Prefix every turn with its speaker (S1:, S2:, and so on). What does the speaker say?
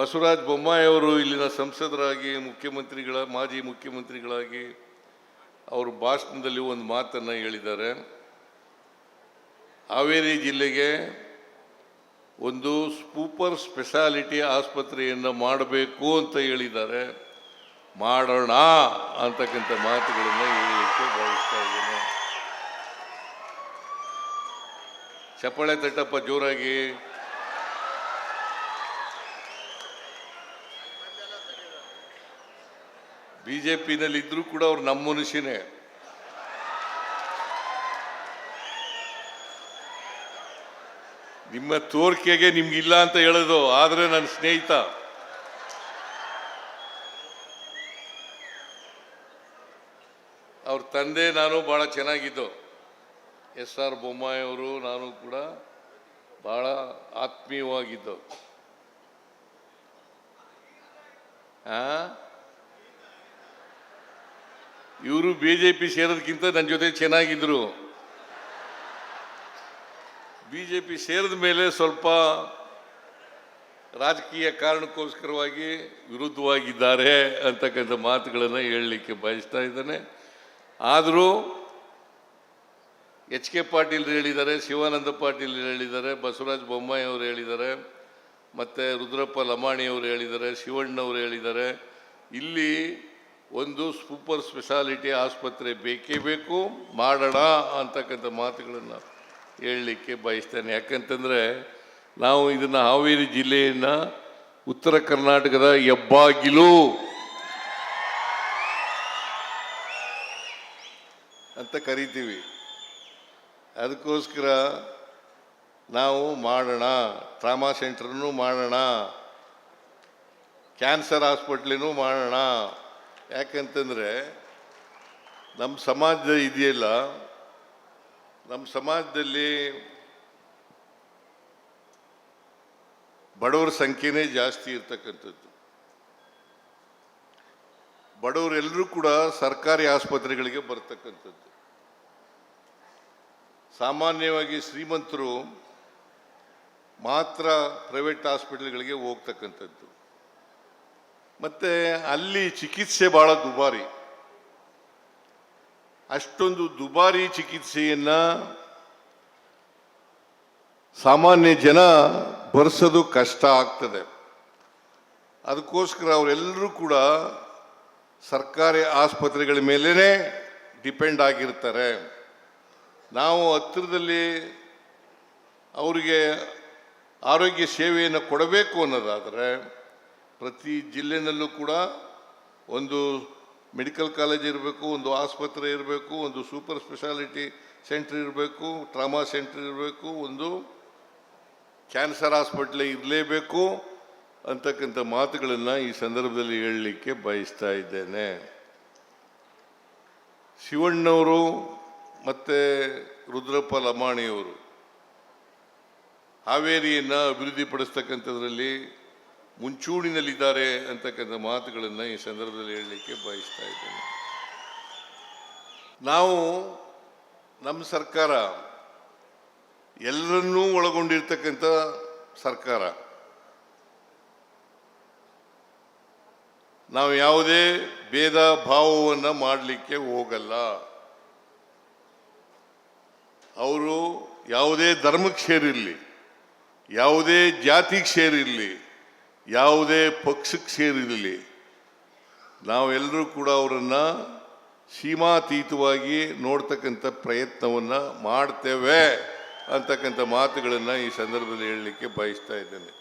S1: ಬಸವರಾಜ ಬೊಮ್ಮಾಯಿ ಅವರು ಇಲ್ಲಿನ ಸಂಸದರಾಗಿ ಮಾಜಿ ಮುಖ್ಯಮಂತ್ರಿಗಳಾಗಿ ಅವರು ಭಾಷಣದಲ್ಲಿ ಒಂದು ಮಾತನ್ನು ಹೇಳಿದ್ದಾರೆ. ಹಾವೇರಿ ಜಿಲ್ಲೆಗೆ ಒಂದು ಸೂಪರ್ ಸ್ಪೆಷಾಲಿಟಿ ಆಸ್ಪತ್ರೆಯನ್ನು ಮಾಡಬೇಕು ಅಂತ ಹೇಳಿದ್ದಾರೆ. ಮಾಡೋಣ ಅಂತಕ್ಕಂಥ ಮಾತುಗಳನ್ನು ಹೇಳಲಿಕ್ಕೆ ಬಯಸ್ತಾ ಇದ್ದೇನೆ. ಚಪ್ಪಾಳೆ ತಟ್ಟಪ್ಪ ಜೋರಾಗಿ. ಬಿಜೆಪಿನಲ್ಲಿ ಇದ್ರೂ ಕೂಡ ಅವ್ರು ನಮ್ಮ ಮನುಷ್ಯನೇ. ನಿಮ್ಮ ತೋರಿಕೆಗೆ ನಿಮ್ಗಿಲ್ಲ ಅಂತ ಹೇಳೋದು, ಆದರೆ ನನ್ನ ಸ್ನೇಹಿತ ಅವ್ರ ತಂದೆ ನಾನು ಭಾಳ ಚೆನ್ನಾಗಿದ್ದು. SR ಬೊಮ್ಮಾಯಿ ಅವರು ನಾನು ಕೂಡ ಭಾಳ ಆತ್ಮೀಯವಾಗಿದ್ದು. ಇವರು BJP ಸೇರೋದಕ್ಕಿಂತ ನನ್ನ ಜೊತೆ ಚೆನ್ನಾಗಿದ್ರು. BJP ಸೇರಿದ ಮೇಲೆ ಸ್ವಲ್ಪ ರಾಜಕೀಯ ಕಾರಣಕ್ಕೋಸ್ಕರವಾಗಿ ವಿರುದ್ಧವಾಗಿದ್ದಾರೆ ಅಂತಕ್ಕಂಥ ಮಾತುಗಳನ್ನು ಹೇಳಲಿಕ್ಕೆ ಬಯಸ್ತಾ ಇದ್ದಾನೆ. ಆದರೂ HK ಪಾಟೀಲ್ ಹೇಳಿದ್ದಾರೆ, ಶಿವಾನಂದ ಪಾಟೀಲ್ ಹೇಳಿದ್ದಾರೆ, ಬಸವರಾಜ ಬೊಮ್ಮಾಯಿ ಅವರು ಹೇಳಿದ್ದಾರೆ, ಮತ್ತು ರುದ್ರಪ್ಪ ಲಮಾಣಿ ಅವರು ಹೇಳಿದ್ದಾರೆ, ಶಿವಣ್ಣವರು ಹೇಳಿದ್ದಾರೆ. ಇಲ್ಲಿ ಒಂದು ಸೂಪರ್ ಸ್ಪೆಷಾಲಿಟಿ ಆಸ್ಪತ್ರೆ ಬೇಕೇ ಬೇಕು, ಮಾಡೋಣ ಅಂತಕ್ಕಂಥ ಮಾತುಗಳನ್ನು ಹೇಳಲಿಕ್ಕೆ ಬಯಸ್ತೇನೆ. ಯಾಕಂತಂದರೆ ನಾವು ಇದನ್ನು ಹಾವೇರಿ ಜಿಲ್ಲೆಯನ್ನು ಉತ್ತರ ಕರ್ನಾಟಕದ ಹೆಬ್ಬಾಗಿಲು ಅಂತ ಕರಿತೀವಿ. ಅದಕ್ಕೋಸ್ಕರ ನಾವು ಮಾಡೋಣ, ಟ್ರಾಮಾ ಸೆಂಟ್ರನ್ನು ಮಾಡೋಣ, ಕ್ಯಾನ್ಸರ್ ಹಾಸ್ಪಿಟ್ಲೂ ಮಾಡೋಣ. ಯಾಕಂತಂದರೆ ನಮ್ಮ ಸಮಾಜ ಇದೆಯಲ್ಲ, ನಮ್ಮ ಸಮಾಜದಲ್ಲಿ ಬಡವರ ಸಂಖ್ಯೆನೇ ಜಾಸ್ತಿ ಇರ್ತಕ್ಕಂಥದ್ದು. ಬಡವರೆಲ್ಲರೂ ಕೂಡ ಸರ್ಕಾರಿ ಆಸ್ಪತ್ರೆಗಳಿಗೆ ಬರ್ತಕ್ಕಂಥದ್ದು. ಸಾಮಾನ್ಯವಾಗಿ ಶ್ರೀಮಂತರು ಮಾತ್ರ ಪ್ರೈವೇಟ್ ಹಾಸ್ಪಿಟಲ್ಗಳಿಗೆ ಹೋಗ್ತಕ್ಕಂಥದ್ದು. ಮತ್ತು ಅಲ್ಲಿ ಚಿಕಿತ್ಸೆ ಭಾಳ ದುಬಾರಿ. ಅಷ್ಟೊಂದು ದುಬಾರಿ ಚಿಕಿತ್ಸೆಯನ್ನು ಸಾಮಾನ್ಯ ಜನ ಭರಿಸೋದು ಕಷ್ಟ ಆಗ್ತದೆ. ಅದಕ್ಕೋಸ್ಕರ ಅವರೆಲ್ಲರೂ ಕೂಡ ಸರ್ಕಾರಿ ಆಸ್ಪತ್ರೆಗಳ ಮೇಲೇ ಡಿಪೆಂಡ್ ಆಗಿರ್ತಾರೆ. ನಾವು ಹತ್ತಿರದಲ್ಲಿ ಅವರಿಗೆ ಆರೋಗ್ಯ ಸೇವೆಯನ್ನು ಕೊಡಬೇಕು ಅನ್ನೋದಾದರೆ ಪ್ರತಿ ಜಿಲ್ಲೆನಲ್ಲೂ ಕೂಡ ಒಂದು ಮೆಡಿಕಲ್ ಕಾಲೇಜ್ ಇರಬೇಕು, ಒಂದು ಆಸ್ಪತ್ರೆ ಇರಬೇಕು, ಒಂದು ಸೂಪರ್ ಸ್ಪೆಷಾಲಿಟಿ ಸೆಂಟ್ರ್ ಇರಬೇಕು, ಟ್ರಾಮಾ ಸೆಂಟ್ರ್ ಇರಬೇಕು, ಒಂದು ಕ್ಯಾನ್ಸರ್ ಹಾಸ್ಪಿಟ್ಲ್ ಇರಲೇಬೇಕು ಅಂತಕ್ಕಂಥ ಮಾತುಗಳನ್ನು ಈ ಸಂದರ್ಭದಲ್ಲಿ ಹೇಳಲಿಕ್ಕೆ ಬಯಸ್ತಾ ಇದ್ದೇನೆ. ಶಿವಣ್ಣವರು ಮತ್ತು ರುದ್ರಪ್ಪ ಲಮಾಣಿಯವರು ಹಾವೇರಿಯನ್ನು ಅಭಿವೃದ್ಧಿಪಡಿಸ್ತಕ್ಕಂಥದ್ರಲ್ಲಿ ಮುಂಚೂಣಿನಲ್ಲಿದ್ದಾರೆ ಅಂತಕ್ಕಂಥ ಮಾತುಗಳನ್ನು ಈ ಸಂದರ್ಭದಲ್ಲಿ ಹೇಳಲಿಕ್ಕೆ ಬಯಸ್ತಾ ಇದ್ದೇನೆ. ನಾವು ನಮ್ಮ ಸರ್ಕಾರ ಎಲ್ಲರನ್ನೂ ಒಳಗೊಂಡಿರ್ತಕ್ಕಂಥ ಸರ್ಕಾರ. ನಾವು ಯಾವುದೇ ಭೇದ ಭಾವವನ್ನು ಮಾಡಲಿಕ್ಕೆ ಹೋಗಲ್ಲ. ಅವರು ಯಾವುದೇ ಧರ್ಮಕ್ಕೆ ಸೇರಿರಲಿ, ಯಾವುದೇ ಜಾತಿಗೆ ಸೇರಿರಲಿ, ಯಾವುದೇ ಪಕ್ಷಕ್ಕೆ ಸೇರಿರಲಿ, ನಾವೆಲ್ಲರೂ ಕೂಡ ಅವರನ್ನು ಸೀಮಾತೀತವಾಗಿ ನೋಡ್ತಕ್ಕಂಥ ಪ್ರಯತ್ನವನ್ನು ಮಾಡ್ತೇವೆ ಅಂತಕ್ಕಂಥ ಮಾತುಗಳನ್ನು ಈ ಸಂದರ್ಭದಲ್ಲಿ ಹೇಳಲಿಕ್ಕೆ ಬಯಸ್ತಾ ಇದ್ದೇನೆ.